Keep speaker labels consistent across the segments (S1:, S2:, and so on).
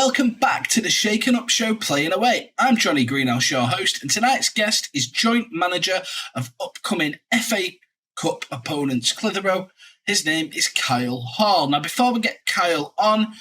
S1: welcome back to the Shaken Up Show Playing Away. I'm Johnny Greenhouse, your host, and tonight's guest is joint manager of upcoming FA Cup opponents Clitheroe. His name is Kyle Hall. Now, before we get Kyle on,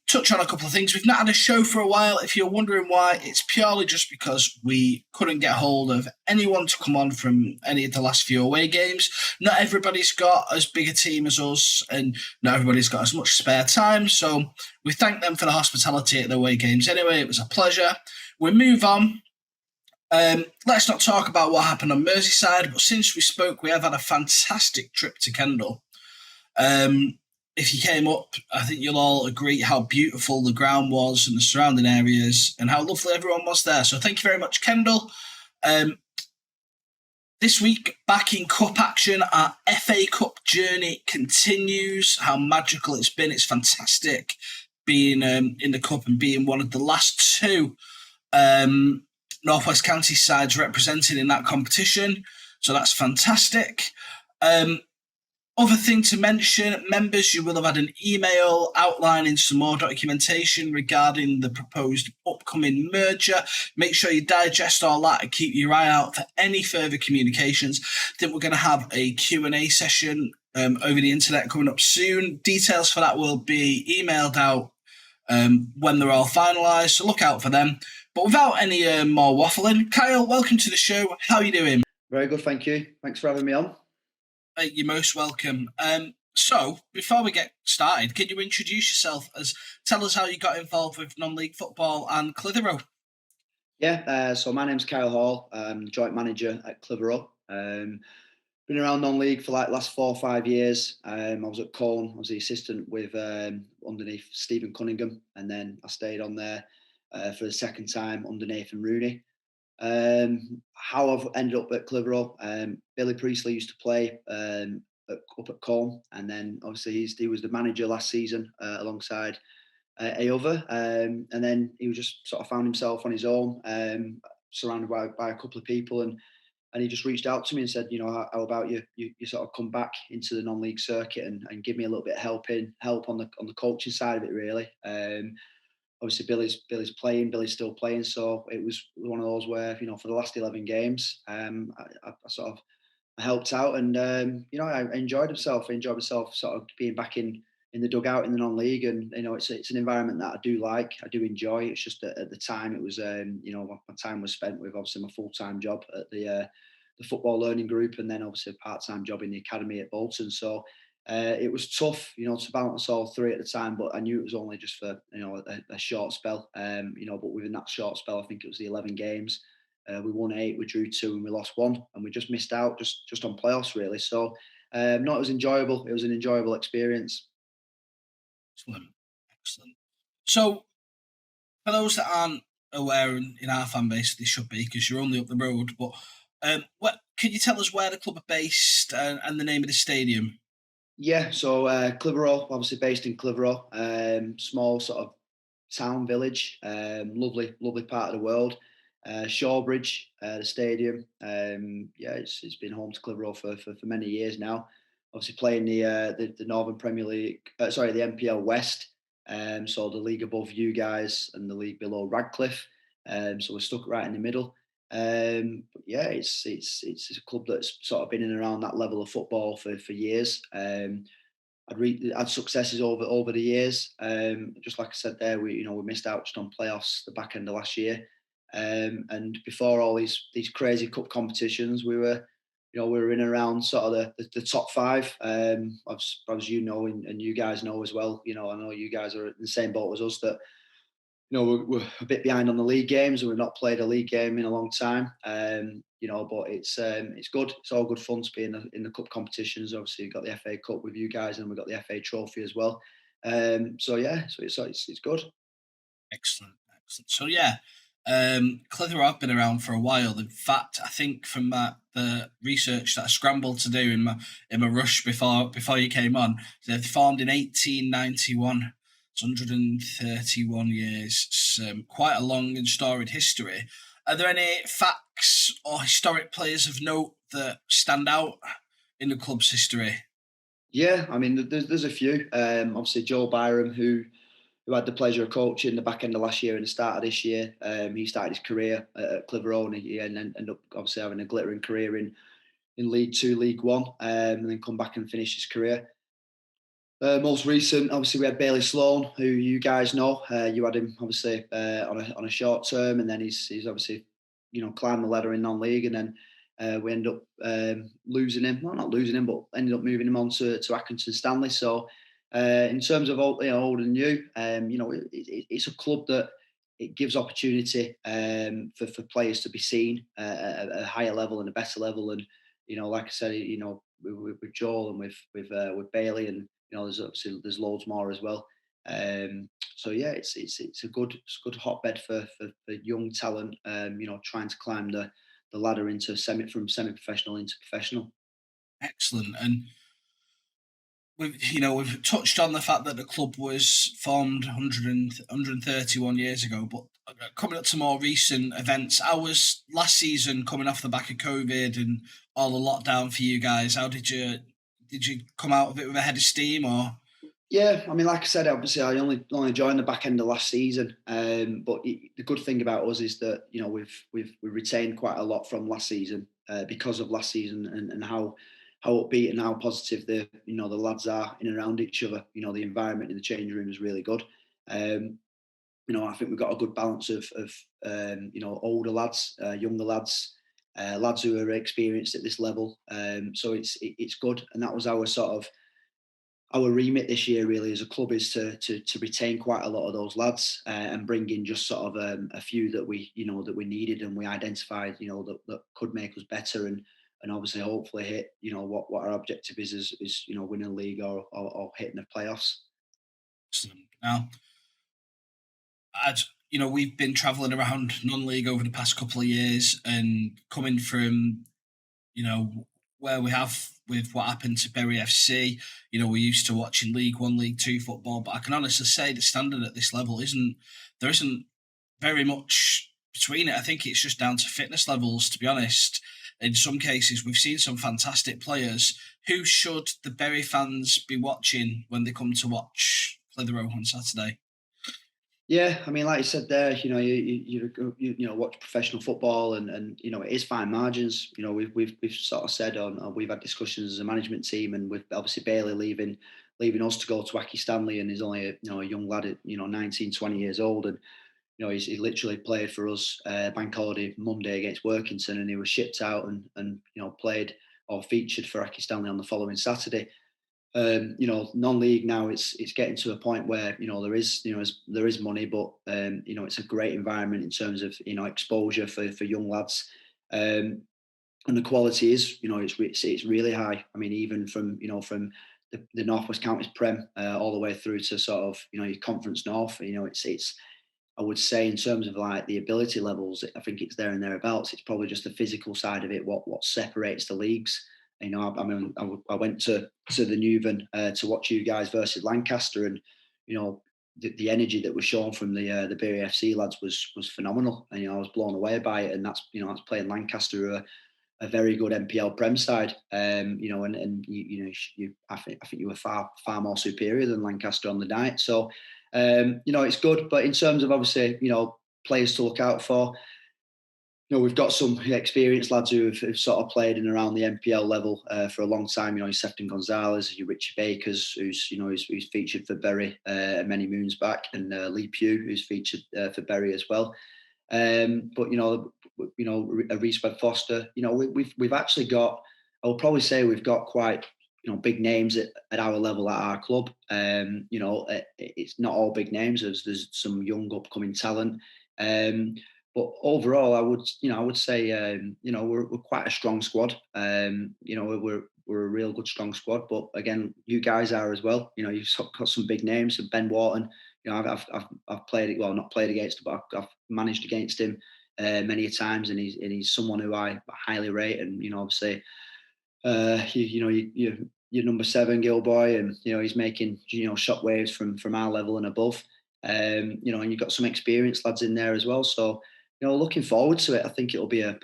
S1: touch on a couple of things. We've not had a show for a while. If you're wondering why, it's purely just because we couldn't get hold of anyone to come on from any of the last few away games. Not everybody's got as big a team as us, and not everybody's got as much spare time. So we thank them for the hospitality at the away games. Anyway, it was a pleasure. We move on. Let's not talk about what happened on Merseyside, but since we spoke, we have had a fantastic trip to Kendal. If you came up, I think you'll all agree how beautiful the ground was and the surrounding areas and how lovely everyone was there. So thank you very much, Kendal. This week, back in Cup action, our FA Cup journey continues. How magical it's been. It's fantastic being in the Cup and being one of the last two North West County sides represented in that competition. So that's fantastic. Other thing to mention, members, you will have had an email outlining some more documentation regarding the proposed upcoming merger. Make sure you digest all that and keep your eye out for any further communications. I think we're going to have a Q&A session over the internet coming up soon. Details for that will be emailed out when they're all finalised, so look out for them. But without any more waffling, Kyle, welcome to the show. How are you doing?
S2: Very good, thank you. Thanks for having me on.
S1: You're most welcome. So, before we get started, can you introduce yourself? Tell us how you got involved with non-league football and Clitheroe.
S2: Yeah, so my name's Kyle Hall. I'm joint manager at Clitheroe. Been around non-league for like last 4 or 5 years. I was at Colne. I was the assistant with underneath Stephen Cunningham, and then I stayed on there for the second time under Nathan Rooney. How I've ended up at Clitheroe, Billy Priestley used to play up at Colne, and then obviously he was the manager last season alongside a other, and then he was just sort of found himself on his own, surrounded by a couple of people, and he just reached out to me and said, you know, how about you sort of come back into the non-league circuit and give me a little bit of help on the coaching side of it, really. Obviously, Billy's playing. Billy's still playing, so it was one of those where, you know, for the last 11 games, I sort of helped out, and I enjoyed myself. I enjoyed myself sort of being back in the dugout in the non-league, and you know, it's an environment that I do like. I do enjoy. It's just that at the time it was, my time was spent with obviously my full-time job at the football learning group, and then obviously a part-time job in the academy at Bolton. So. It was tough, you know, to balance all three at the time, but I knew it was only just for, you know, a short spell, but within that short spell, I think it was the 11 games. We won 8, we drew 2, and we lost 1, and we just missed out just on playoffs, really. So, it was enjoyable. It was an enjoyable experience.
S1: Excellent. So, for those that aren't aware in our fan base, they should be because you're only up the road, but could you tell us where the club are based and the name of the stadium?
S2: Yeah, so Clitheroe, obviously based in Clitheroe, small sort of town village, lovely part of the world. Shawbridge, the stadium, it's been home to Clitheroe for many years now. Obviously playing the Northern Premier League, the NPL West, so the league above you guys and the league below Radcliffe. So we're stuck right in the middle. It's a club that's sort of been in and around that level of football for years. I'd had successes over the years. Just like I said there, we missed out just on playoffs the back end of last year. And before all these crazy cup competitions, we were in and around sort of the top 5. As you know, and you guys know as well. You know, I know you guys are in the same boat as us that. We're a bit behind on the league games, and we've not played a league game in a long time. But it's good. It's all good fun to be in the cup competitions. Obviously, you've got the FA Cup with you guys, and we've got the FA Trophy as well. So it's good.
S1: Excellent. So Clitheroe have been around for a while. In fact, I think from the research that I scrambled to do in my rush before you came on, they formed in 1891. It's 131 years. It's quite a long and storied history. Are there any facts or historic players of note that stand out in the club's history?
S2: Yeah, I mean, there's a few. Obviously, Joe Byram, who who had the pleasure of coaching the back end of last year and the start of this year. He started his career at Clitheroe, and then ended up obviously having a glittering career in League Two, League One, and then come back and finish his career. Most recent, obviously, we had Bailey Sloan, who you guys know. You had him obviously on a short term, and then he's obviously climbed the ladder in non-league, and then we end up losing him. Well, not losing him, but ended up moving him on to Accrington Stanley. So, in terms of old and new, it's a club that it gives opportunity for players to be seen at a higher level and a better level. And like I said, with Joel and with Bailey, and there's obviously there's loads more as well. So yeah, it's a good hotbed for young talent. Trying to climb the ladder into semi-professional into professional.
S1: Excellent. And we've touched on the fact that the club was formed 131 years ago, but coming up to more recent events, how was last season coming off the back of COVID and all the lockdown for you guys? How did you come out of it with a head of steam, or?
S2: Yeah, I mean, like I said, obviously I only joined the back end of last season, but the good thing about us is that we've retained quite a lot from last season because of last season, and how upbeat and how positive the lads are in and around each other. The environment in the changing room is really good. Um, I think we've got a good balance of older lads, younger lads, lads who are experienced at this level. So it's good, and that was our sort of our remit this year really as a club, is to retain quite a lot of those lads and bring in just sort of a few that we needed and we identified that could make us better, and obviously hopefully hit what our objective is winning the league, or hitting the playoffs.
S1: Excellent. Now, we've been travelling around non-league over the past couple of years, and coming from where we have with what happened to Bury FC. We're used to watching League One, League Two football, but I can honestly say the standard at this level isn't very much between it. I think it's just down to fitness levels, to be honest. In some cases, we've seen some fantastic players. Who should the Bury fans be watching when they come to watch Clitheroe on Saturday?
S2: Yeah, I mean, like you said there, watch professional football, and it is fine margins. We've sort of said we've had discussions as a management team, and with obviously Bailey leaving us to go to Aki Stanley, and he's only a young lad at 19, 20 years old, and he literally played for us bank holiday Monday against Workington, and he was shipped out and played or featured for Aki Stanley on the following Saturday. Non-league now, it's getting to a point where there is money, but it's a great environment in terms of exposure for young lads, and the quality is it's really high. I mean, even from the Northwest Counties Prem all the way through to sort of your Conference North. It's I would say, in terms of like the ability levels, I think it's there and thereabouts. It's probably just the physical side of it what separates the leagues. I went to the Newven to watch you guys versus Lancaster, and the energy that was shown from the Bury FC lads was phenomenal, and I was blown away by it. And that's playing Lancaster, who are a very good NPL Prem side, and I think you were far more superior than Lancaster on the night. So it's good, but in terms of obviously players to look out for, we've got some experienced lads who've sort of played in around the NPL level for a long time. Your Sefton Gonzalez, your Richie Bakers, who's featured for Bury many moons back, and Lee Pugh, who's featured for Bury as well. But a Reese Webb Foster. We've actually got. I will probably say we've got quite big names at our level at our club. It's not all big names. There's some young upcoming talent. But overall, I would say, we're quite a strong squad. We're a real good strong squad. But again, you guys are as well. You've got some big names. So Ben Wharton. I've played, well, not played against him, but I've managed against him many a times, and he's someone who I highly rate. And obviously, your number 7 Gilboy, and he's making shockwaves from our level and above. And you've got some experienced lads in there as well. So looking forward to it. I think it'll be a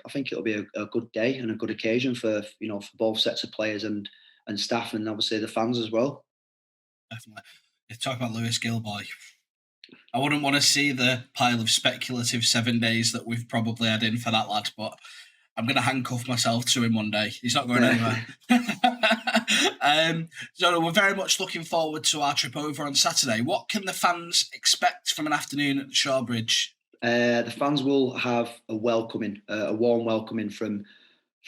S2: good day and a good occasion for for both sets of players and staff, and obviously the fans as well.
S1: Definitely. You talk about Lewis Gilboy. I wouldn't want to see the pile of speculative 7 days that we've probably had in for that lad, but I'm going to handcuff myself to him one day. He's not going anywhere. So we're very much looking forward to our trip over on Saturday. What can the fans expect from an afternoon at Shawbridge?
S2: The fans will have a warm welcoming from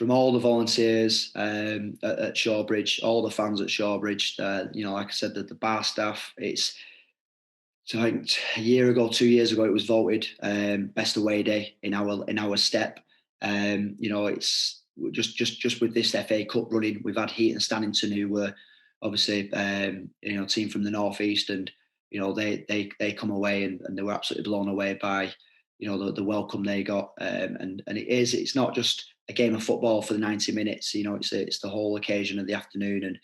S2: all the volunteers at Shawbridge, all the fans at Shawbridge. Like I said, the bar staff. So I think a year ago, 2 years ago, it was voted best away day in our step. It's just with this FA Cup running, we've had Heaton Stannington, who were obviously team from the northeast, and they come away and they were absolutely blown away by the welcome they got. And it's not just a game of football for the 90 minutes. It's the whole occasion of the afternoon. And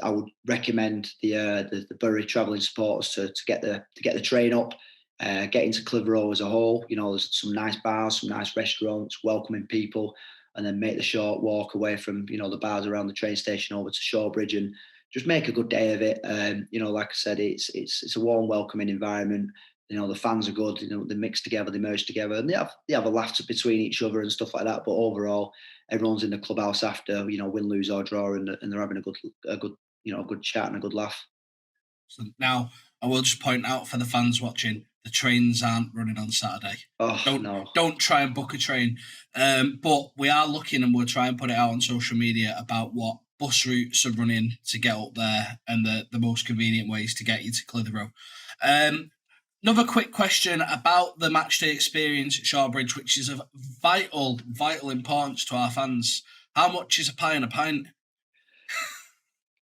S2: I would recommend the Bury travelling supporters to get the train up, get into Clitheroe as a whole. There's some nice bars, some nice restaurants, welcoming people, and then make the short walk away from the bars around the train station over to Shawbridge and just make a good day of it. Like I said, it's a warm, welcoming environment. The fans are good. They mix together, they merge together, and they have a laugh between each other and stuff like that. But overall, everyone's in the clubhouse after win, lose or draw, and they're having a good chat and a good laugh.
S1: So now, I will just point out for the fans watching, the trains aren't running on Saturday. Don't try and book a train. But we are looking, and we'll try and put it out on social media about what bus routes are running to get up there and the most convenient ways to get you to Clitheroe. Another quick question about the matchday experience at Shawbridge, which is of vital importance to our fans. How much is a pie and a pint?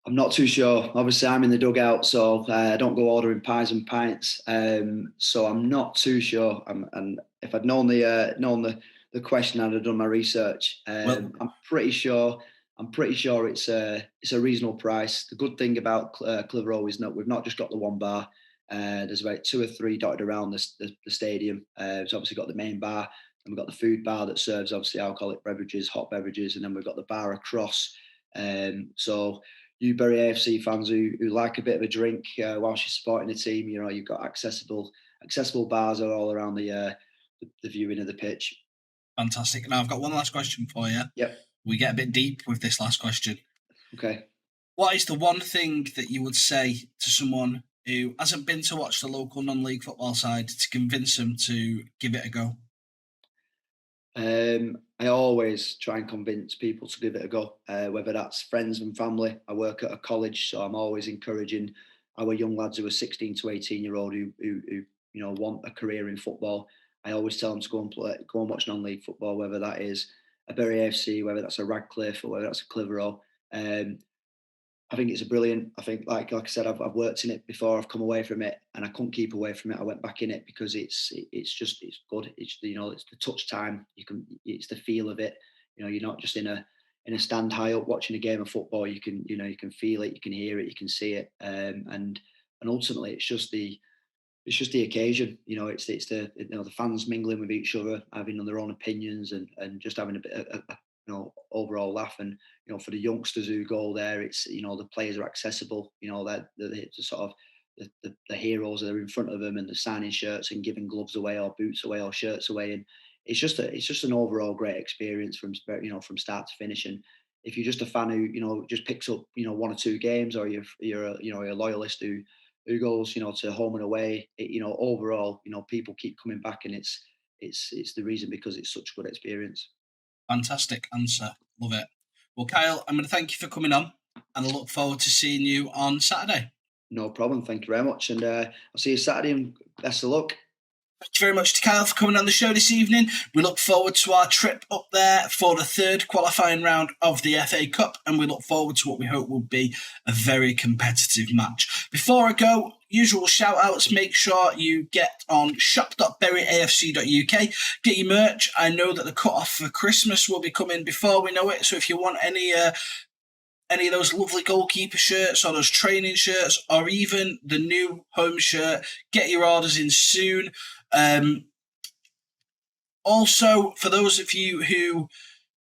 S2: I'm not too sure. Obviously, I'm in the dugout, so I don't go ordering pies and pints. So I'm not too sure. And if I'd known the question, I'd have done my research. I'm pretty sure it's a reasonable price. The good thing about Clitheroe is we've not just got the one bar. There's about 2 or 3 dotted around the stadium. It's obviously got the main bar, and we've got the food bar that serves obviously alcoholic beverages, hot beverages, and then we've got the bar across. So you Bury AFC fans who like a bit of a drink whilst you're supporting the team, you've got accessible bars all around the viewing of the pitch.
S1: Fantastic. Now I've got one last question for you.
S2: Yep.
S1: We get a bit deep with this last question.
S2: Okay.
S1: What is the one thing that you would say to someone who hasn't been to watch the local non-league football side to convince them to give it a go?
S2: I always try and convince people to give it a go, whether that's friends and family. I work at a college, so I'm always encouraging our young lads who are 16 to 18-year-old who want a career in football. I always tell them to go and watch non-league football, whether that is a Bury AFC, whether that's a Radcliffe, or whether that's a Clitheroe. I think it's brilliant. I think, like I said, I've worked in it before. I've come away from it, and I couldn't keep away from it. I went back in it because it's good. It's it's the touch time. It's the feel of it. You're not just in a stand high up watching a game of football. You can feel it, you can hear it, you can see it, and ultimately it's just the occasion. It's the fans mingling with each other, having their own opinions, and just having a bit of overall laugh. And for the youngsters who go there, it's the players are accessible. They're the sort of the heroes that are in front of them, and they're signing shirts and giving gloves away or boots away or shirts away. And it's just an overall great experience from start to finish. And if you're just a fan who just picks up 1 or 2 games, or you're a loyalist who goes to home and away, overall people keep coming back, and it's the reason, because it's such a good experience.
S1: Fantastic answer. Love it. Well, Kyle, I'm going to thank you for coming on, and I look forward to seeing you on Saturday.
S2: No problem. Thank you very much. And I'll see you Saturday, and best of luck.
S1: Thank you very much to Kyle for coming on the show this evening. We look forward to our trip up there for the 3rd qualifying round of the FA Cup, and we look forward to what we hope will be a very competitive match. Before I go, usual shout outs, make sure you get on shop.buryafc.uk, get your merch. I know that the cut-off for Christmas will be coming before we know it, so if you want any of those lovely goalkeeper shirts, or those training shirts, or even the new home shirt, get your orders in soon. Also, for those of you who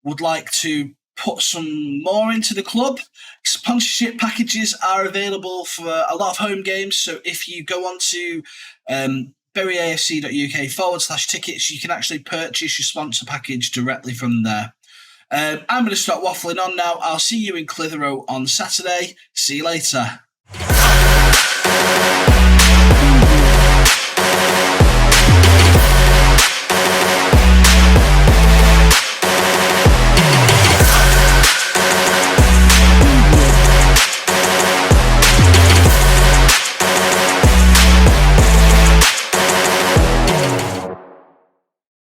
S1: would like to put some more into the club. Sponsorship packages are available for a lot of home games. So if you go on to buryafc.uk/tickets, you can actually purchase your sponsor package directly from there. I'm going to stop waffling on now. I'll see you in Clitheroe on Saturday. See you later.